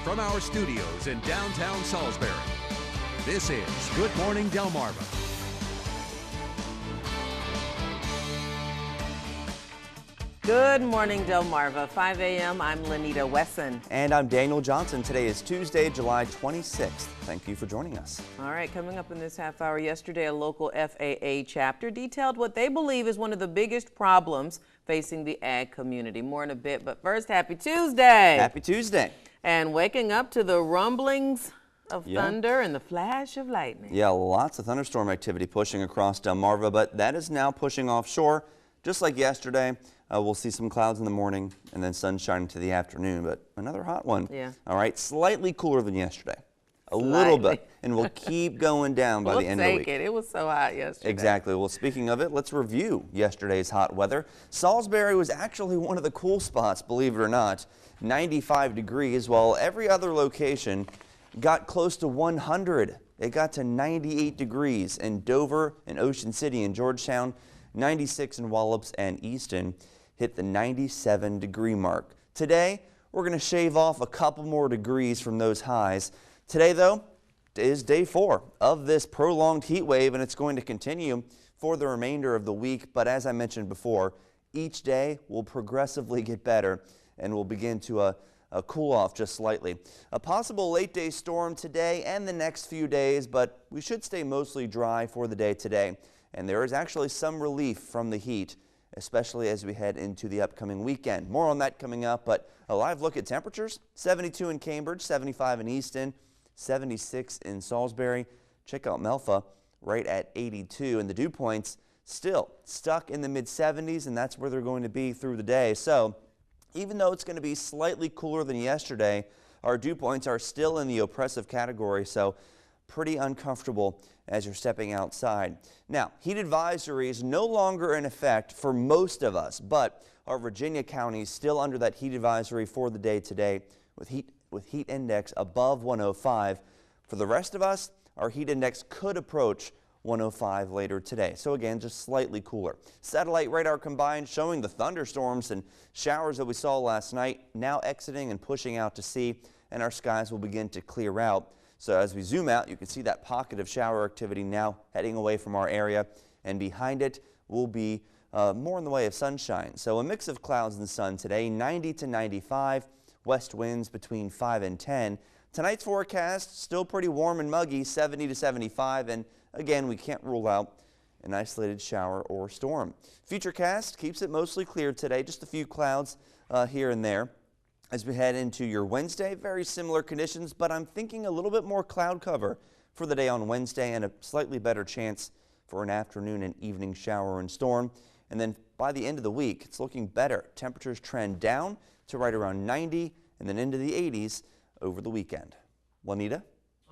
from our studios in downtown Salisbury. This is Good Morning Delmarva. Good morning, Delmarva. 5 a.m. I'm Lenita Wesson. And I'm Daniel Johnson. Today is Tuesday, July 26th. Thank you for joining us. All right, coming up in this half hour, yesterday a local FAA chapter detailed what they believe is one of the biggest problems facing the ag community. More in a bit, but first, happy Tuesday. Happy Tuesday. And waking up to the rumblings of thunder and the flash of lightning. Yeah, lots of thunderstorm activity pushing across Delmarva, but that is now pushing offshore. Just like yesterday, we'll see some clouds in the morning and then sunshine into the afternoon, but another hot one. Yeah. All right, slightly cooler than yesterday. A little bit, and we'll keep going down by the end of the week. It was so hot yesterday. Exactly. Well, speaking of it, let's review yesterday's hot weather. Salisbury was actually one of the cool spots, believe it or not, 95 degrees, while every other location got close to 100. It got to 98 degrees in Dover and Ocean City and Georgetown, 96 in Wallops and Easton, hit the 97 degree mark. Today, we're going to shave off a couple more degrees from those highs. Today, though, is day 4 of this prolonged heat wave, and it's going to continue for the remainder of the week. But as I mentioned before, each day will progressively get better and will begin to cool off just slightly. A possible late-day storm today and the next few days, but we should stay mostly dry for the day today. And there is actually some relief from the heat, especially as we head into the upcoming weekend. More on that coming up, but a live look at temperatures. 72 in Cambridge, 75 in Easton, 76 in Salisbury. Check out Melfa right at 82, and the dew points still stuck in the mid-70s, and that's where they're going to be through the day. So even though it's going to be slightly cooler than yesterday, our dew points are still in the oppressive category, so pretty uncomfortable as you're stepping outside. Now, heat advisory is no longer in effect for most of us, but our Virginia counties still under that heat advisory for the day today with heat index above 105. For the rest of us, our heat index could approach 105 later today. So again, just slightly cooler. Satellite radar combined showing the thunderstorms and showers that we saw last night now exiting and pushing out to sea, and our skies will begin to clear out. So as we zoom out, you can see that pocket of shower activity now heading away from our area, and behind it will be more in the way of sunshine. So a mix of clouds and sun today, 90 to 95, west winds between 5 and 10. Tonight's forecast still pretty warm and muggy, 70 to 75, and again, we can't rule out an isolated shower or storm. Futurecast keeps it mostly clear today, just a few clouds here and there. As we head into your Wednesday, very similar conditions, but I'm thinking a little bit more cloud cover for the day on Wednesday and a slightly better chance for an afternoon and evening shower and storm. And then by the end of the week, it's looking better. Temperatures trend down to right around 90 and then into the 80s over the weekend. Juanita?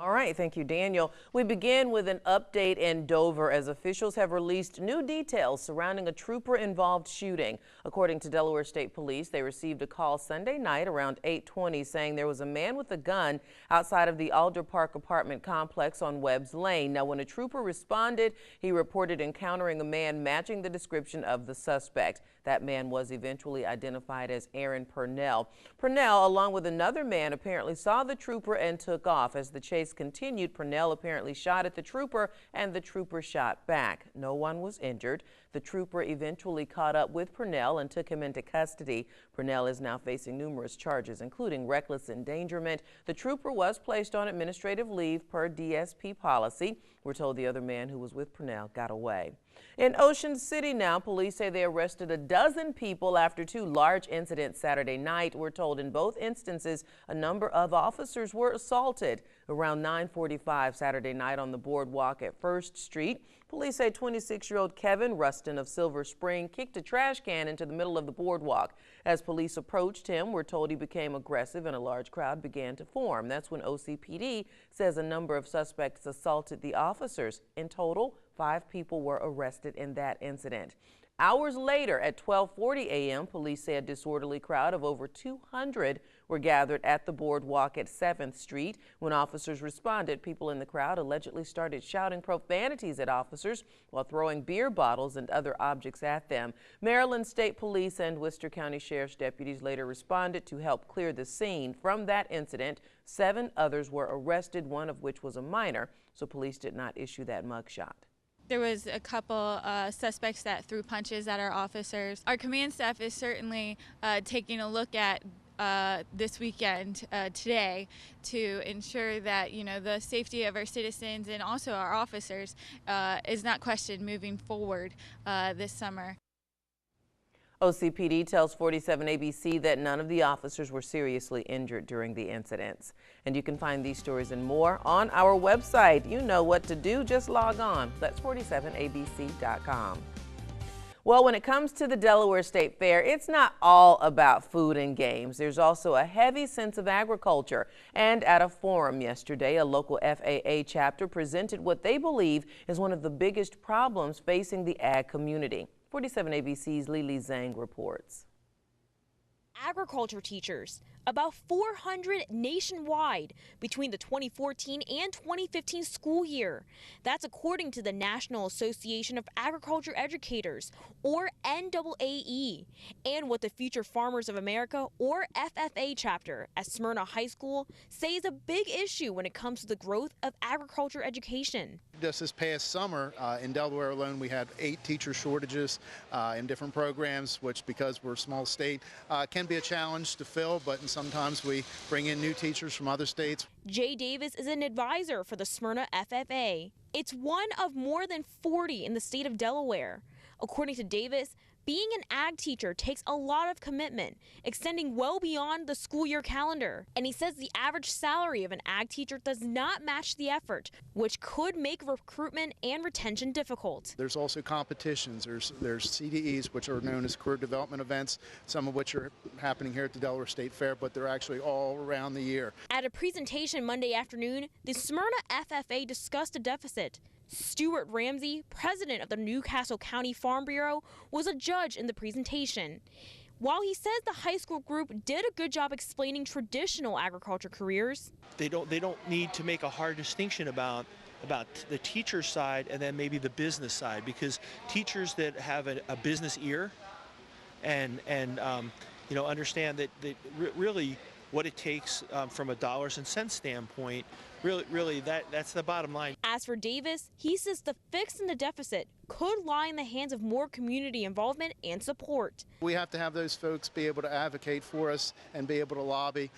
All right, thank you, Daniel. We begin with an update in Dover as officials have released new details surrounding a trooper-involved shooting. According to Delaware State Police, they received a call Sunday night around 8:20 saying there was a man with a gun outside of the Alder Park apartment complex on Webb's Lane. Now, when a trooper responded, he reported encountering a man matching the description of the suspect. That man was eventually identified as Aaron Purnell. Purnell, along with another man, apparently saw the trooper and took off. As the chase continued, Purnell apparently shot at the trooper and the trooper shot back. No one was injured. The trooper eventually caught up with Purnell and took him into custody. Purnell is now facing numerous charges, including reckless endangerment. The trooper was placed on administrative leave per DSP policy. We're told the other man who was with Purnell got away. In Ocean City now, police say they arrested a dozen people after 2 large incidents Saturday night. We're told in both instances a number of officers were assaulted. Around 9:45 Saturday night on the boardwalk at 1st Street, police say 26-year-old Kevin Rustin of Silver Spring kicked a trash can into the middle of the boardwalk. As police approached him, we're told he became aggressive and a large crowd began to form. That's when OCPD says a number of suspects assaulted the officers. In total, 5 people were arrested in that incident. Hours later, at 12:40 a.m., police say a disorderly crowd of over 200 were gathered at the boardwalk at 7th Street. When officers responded, people in the crowd allegedly started shouting profanities at officers while throwing beer bottles and other objects at them. Maryland State Police and Worcester County Sheriff's deputies later responded to help clear the scene. From that incident, 7 others were arrested, one of which was a minor, so police did not issue that mugshot. There was a couple suspects that threw punches at our officers. Our command staff is certainly taking a look at this weekend today to ensure that the safety of our citizens and also our officers is not questioned moving forward this summer. OCPD tells 47 ABC that none of the officers were seriously injured during the incidents. And you can find these stories and more on our website. You know what to do, just log on. That's 47abc.com. Well, when it comes to the Delaware State Fair, it's not all about food and games. There's also a heavy sense of agriculture. And at a forum yesterday, a local FAA chapter presented what they believe is one of the biggest problems facing the ag community. 47 ABC's Lily Zhang reports. Agriculture teachers, about 400 nationwide between the 2014 and 2015 school year. That's according to the National Association of Agriculture Educators, or NAAE, and what the Future Farmers of America, or FFA chapter at Smyrna High School say is a big issue when it comes to the growth of agriculture education. Just this past summer, in Delaware alone, we had 8 teacher shortages in different programs, which, because we're a small state, can be a challenge to fill, but sometimes we bring in new teachers from other states. Jay Davis is an advisor for the Smyrna FFA. It's one of more than 40 in the state of Delaware. According to Davis, being an ag teacher takes a lot of commitment, extending well beyond the school year calendar. And he says the average salary of an ag teacher does not match the effort, which could make recruitment and retention difficult. There's also competitions. There's CDEs, which are known as career development events, some of which are happening here at the Delaware State Fair, but they're actually all around the year. At a presentation Monday afternoon, the Smyrna FFA discussed a deficit. Stuart Ramsey, president of the Newcastle County Farm Bureau, was a judge in the presentation. While he says the high school group did a good job explaining traditional agriculture careers, they don't need to make a hard distinction about the teacher side and then maybe the business side, because teachers that have a business ear and understand that really what it takes from a dollars and cents standpoint, really that's the bottom line. As for Davis, he says the fix in the deficit could lie in the hands of more community involvement and support. We have to have those folks be able to advocate for us and be able to lobby.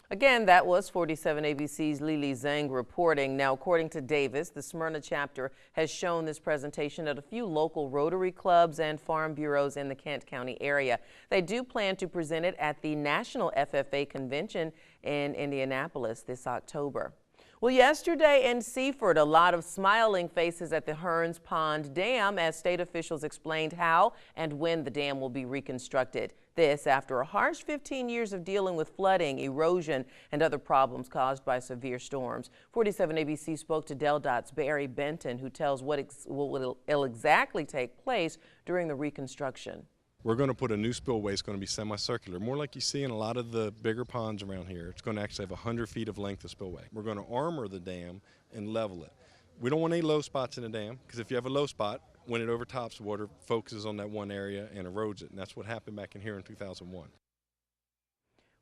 Again, that was 47 ABC's Lily Zhang reporting. Now, according to Davis, the Smyrna chapter has shown this presentation at a few local Rotary clubs and farm bureaus in the Kent County area. They do plan to present it at the National FFA Convention in Indianapolis this October. Well, yesterday in Seaford, a lot of smiling faces at the Hearns Pond Dam as state officials explained how and when the dam will be reconstructed. This after a harsh 15 years of dealing with flooding, erosion, and other problems caused by severe storms. 47 ABC spoke to DelDOT's Barry Benton, who tells what will exactly take place during the reconstruction. We're going to put a new spillway. It's going to be semicircular, more like you see in a lot of the bigger ponds around here. It's going to actually have 100 feet of length of spillway. We're going to armor the dam and level it. We don't want any low spots in the dam, because if you have a low spot, when it overtops water, focuses on that one area and erodes it. And that's what happened back in here in 2001.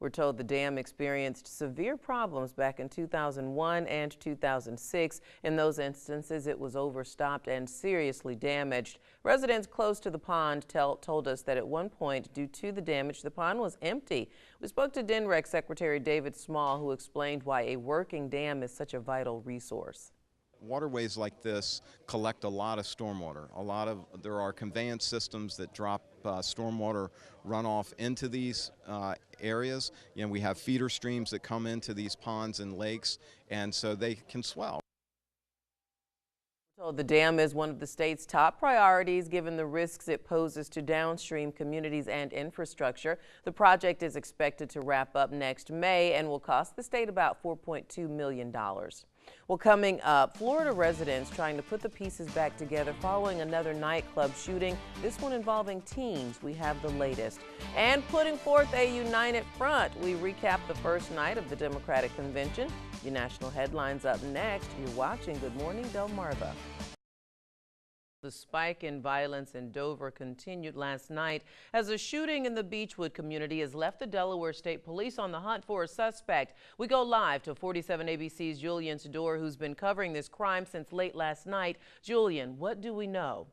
We're told the dam experienced severe problems back in 2001 and 2006. In those instances, it was overstopped and seriously damaged. Residents close to the pond told us that at one point, due to the damage, the pond was empty. We spoke to DNREC Secretary David Small, who explained why a working dam is such a vital resource. Waterways like this collect a lot of stormwater. There are conveyance systems that drop stormwater runoff into these areas. We have feeder streams that come into these ponds and lakes, and so they can swell. So the dam is one of the state's top priorities given the risks it poses to downstream communities and infrastructure. The project is expected to wrap up next May and will cost the state about $4.2 million. Well, coming up, Florida residents trying to put the pieces back together following another nightclub shooting, this one involving teens. We have the latest. And putting forth a united front, we recap the first night of the Democratic Convention. Your national headlines up next. You're watching Good Morning Delmarva. The spike in violence in Dover continued last night as a shooting in the Beechwood community has left the Delaware State Police on the hunt for a suspect. We go live to 47 ABC's Julian Sador, who's been covering this crime since late last night. Julian, what do we know?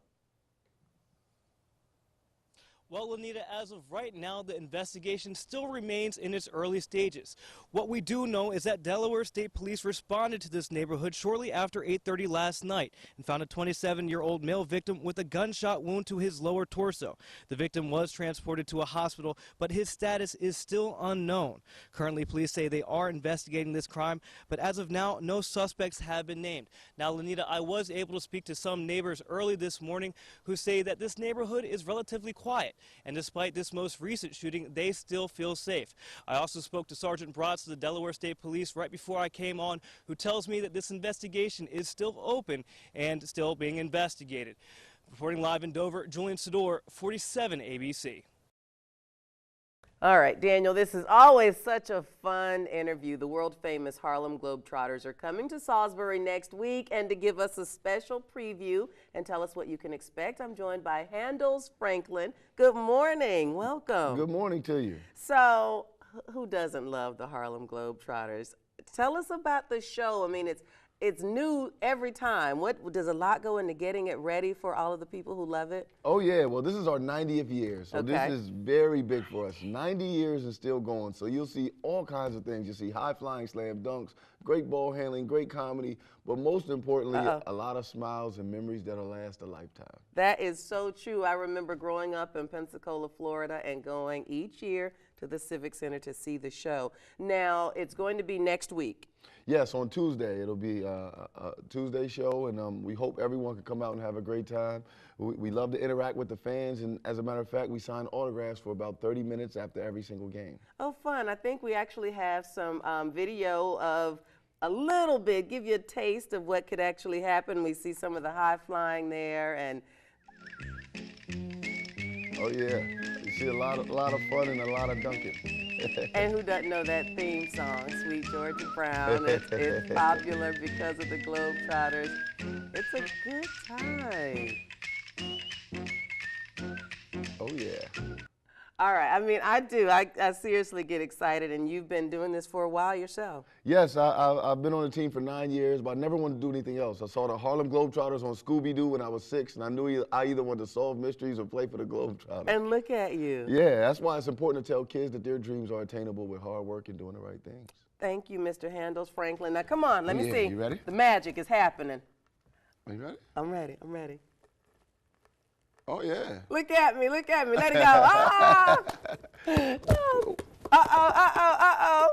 Well, Lanita, as of right now, the investigation still remains in its early stages. What we do know is that Delaware State Police responded to this neighborhood shortly after 8:30 last night and found a 27-year-old male victim with a gunshot wound to his lower torso. The victim was transported to a hospital, but his status is still unknown. Currently, police say they are investigating this crime, but as of now, no suspects have been named. Now, Lanita, I was able to speak to some neighbors early this morning who say that this neighborhood is relatively quiet. And despite this most recent shooting, they still feel safe. I also spoke to Sergeant Bratz of the Delaware State Police right before I came on, who tells me that this investigation is still open and still being investigated. Reporting live in Dover, Julian Sador, 47 ABC. All right, Daniel, this is always such a fun interview. The world-famous Harlem Globetrotters are coming to Salisbury next week, and to give us a special preview and tell us what you can expect, I'm joined by Handles Franklin. Good morning. Welcome. Good morning to you. So, who doesn't love the Harlem Globetrotters? Tell us about the show. I mean, it's new every time. What does a lot go into getting it ready for all of the people who love it? Oh yeah, well this is our 90th year, so Okay. This is very big for us. 90 years and still going, so you'll see all kinds of things. You'll see high-flying slam dunks, great ball handling, great comedy, but most importantly, a lot of smiles and memories that'll last a lifetime. That is so true. I remember growing up in Pensacola, Florida, and going each year to the Civic Center to see the show. Now, it's going to be next week. Yes, on Tuesday. It'll be a Tuesday show, and we hope everyone can come out and have a great time. We love to interact with the fans, and as a matter of fact, we sign autographs for about 30 minutes after every single game. Oh, fun. I think we actually have some video of a little bit, give you a taste of what could actually happen. We see some of the high flying there, and oh yeah, you see a lot of fun and a lot of dunking. and who doesn't know that theme song, Sweet Georgia Brown? It's popular because of the Globetrotters. It's a good time. Oh yeah. All right, I mean, I do. I seriously get excited, and you've been doing this for a while yourself. Yes, I've been on the team for 9 years, but I never wanted to do anything else. I saw the Harlem Globetrotters on Scooby-Doo when I was 6, and I knew I either wanted to solve mysteries or play for the Globetrotters. And look at you. Yeah, that's why it's important to tell kids that their dreams are attainable with hard work and doing the right things. Thank you, Mr. Handles Franklin. Now, come on, let me see. You ready? The magic is happening. Are you ready? I'm ready. I'm ready. Oh, yeah. Look at me. Let it go. Ah! Uh-oh.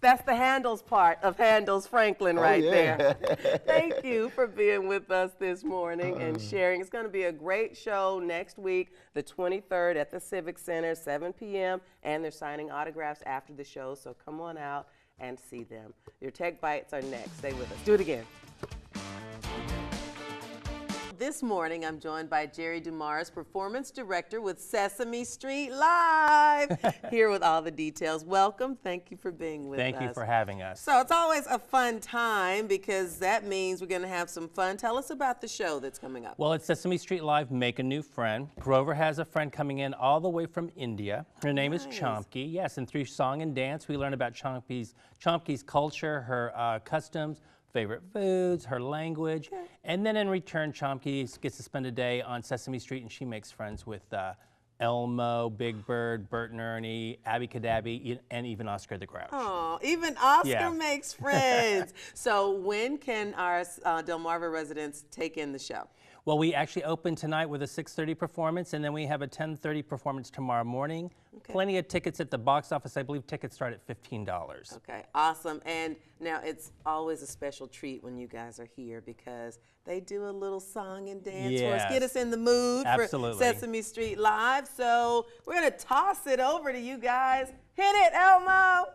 That's the Handles part of Handles Franklin right there. Thank you for being with us this morning and sharing. It's going to be a great show next week, the 23rd at the Civic Center, 7 p.m., and they're signing autographs after the show, so come on out and see them. Your Tech Bites are next. Stay with us. Do it again. This morning, I'm joined by Jerry Dumars, Performance Director with Sesame Street Live, here with all the details. Welcome. Thank you for being with us. Thank you for having us. So it's always a fun time because that means we're going to have some fun. Tell us about the show that's coming up. Well, it's Sesame Street Live, Make a New Friend. Grover has a friend coming in all the way from India. Her name is Chomky. Yes, and through song and dance, we learn about Chomky's culture, her customs, favorite foods, her language, and then in return, Chomky gets to spend a day on Sesame Street, and she makes friends with Elmo, Big Bird, Bert and Ernie, Abby Cadabby, and even Oscar the Grouch. Oh, even Oscar makes friends. So when can our Delmarva residents take in the show? Well, we actually open tonight with a 6:30 performance, and then we have a 10:30 performance tomorrow morning. Okay. Plenty of tickets at the box office. I believe tickets start at $15. Okay, awesome. And now it's always a special treat when you guys are here because they do a little song and dance for us. Get us in the mood for Sesame Street Live. So we're going to toss it over to you guys. Hit it, Elmo.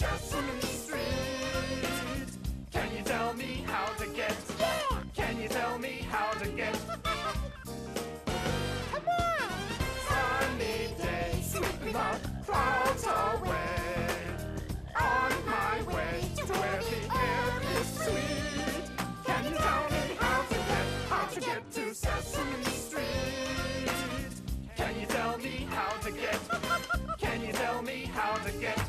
Sesame Street. Can you tell me how to get? Yeah. Can you tell me how to get? Come on. Sunny day, sweeping the clouds away. On my way to where the air is sweet. Can you tell me how to get to Sesame Street? Can you tell me how to get? Can you tell me how to get?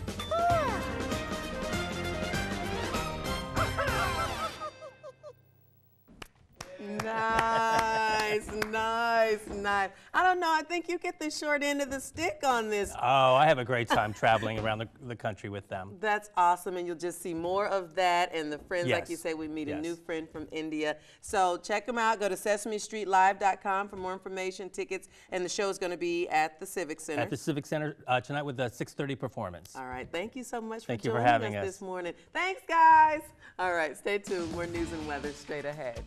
Nice, nice, nice. I don't know, I think you get the short end of the stick on this. Oh, I have a great time traveling around the country with them. That's awesome, and you'll just see more of that and the friends, like you say, we meet a new friend from India. So check them out. Go to SesameStreetLive.com for more information, tickets, and the show is going to be at the Civic Center. At the Civic Center tonight with the 6:30 performance. All right, thank you so much Thank for you for joining having us us this morning. Thanks, guys. All right, stay tuned. More news and weather straight ahead.